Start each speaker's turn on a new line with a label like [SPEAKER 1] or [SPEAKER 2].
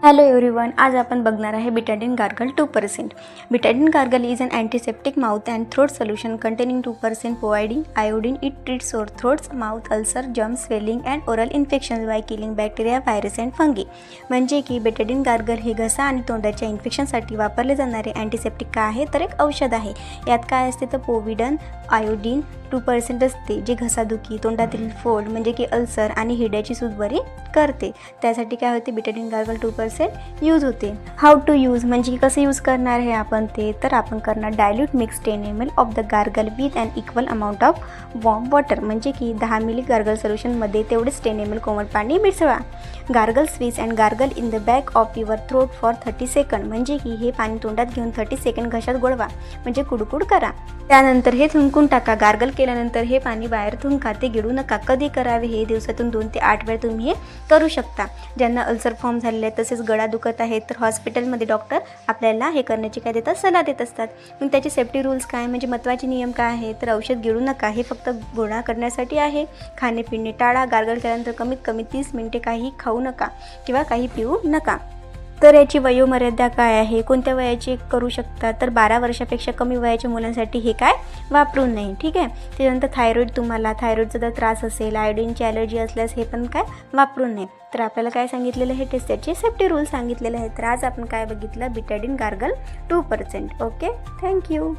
[SPEAKER 1] Hello everyone, आज आपण बघणार आहे Betadine gargle 2%. Betadine gargle is an antiseptic mouth and throat solution containing 2% providing iodine. It treat sore throats, mouth ulcers, gums, swelling and oral infections by killing bacteria, virus and fungi. म्हणजे की Betadine gargle हे घसा आणि तोंडाच्या इन्फेक्शनसाठी वापरले जाणारे antiseptic काय आहे तर एक औषध आहे. यात काय असते तर पोविडन आयोडीन 2% असते, जे घसादुखी, तोंडातील फोड म्हणजे की अल्सर आणि हिड्याची सूज बरी करते. त्यासाठी काय होते, बिटाडीन गार्गल 2% यूज होते. हाऊ टू यूज म्हणजे कसं यूज करणार आहे आपण ते तर आपण करणार dilute mix 10 ml of the gargle with an equal amount of warm water. म्हणजे की 10 मिली गार्गल सोल्युशनमध्ये तेवढेच 10 ml कोमट पाणी मिसळा. Gargle swish and gargle in the back of your throat for 30 second. म्हणजे की हे पाणी तोंडात घेऊन 30 सेकंड घशात गोळवा, म्हणजे कुडकुड करा. त्यानंतर हे थुंकून टाका. गार्गल केल्यानंतर हे पाणी बाहेर थुंका, ते गिळू नका. कधी करावे हे, दिवसातून 2 ते 8 वेळ तुम्ही हे करू शकता. ज्यांना अल्सर फॉर्म झालेले आहे तसेच गळा दुखत आहे तर हॉस्पिटलमध्ये डॉक्टर आपल्याला हे करण्याची काय देतात, सल्ला देत असतात. मग त्याचे सेफ्टी रूल्स काय म्हणजे महत्त्वाचे नियम काय आहे तर औषध गिळू नका, हे फक्त गुळण्या करण्यासाठी आहे. खाणे पिणे टाळा. गार्गल केल्यानंतर कमीत कमी 30 मिनिटे काही खाऊ नका किंवा काही पिऊ नका. तर याची वयोमर्यादा काय आहे, कोणत्या वयाची करू शकता तर 12 वर्षापेक्षा कमी वयाच्या मुलांसाठी हे काय वापरू नये. ठीक आहे. त्यानंतर तुम्हाला थायरॉईडचा जर त्रास असेल, आयोडीनची ॲलर्जी असल्यास हे पण काय वापरू नये. तर आपल्याला काय सांगितलेलं आहे, टेस्ट त्याचे सेफ्टी रूल सांगितलेले आहेत. तर आज आपण काय बघितलं, बिटाडीन गार्गल 2%. Okay, thank you.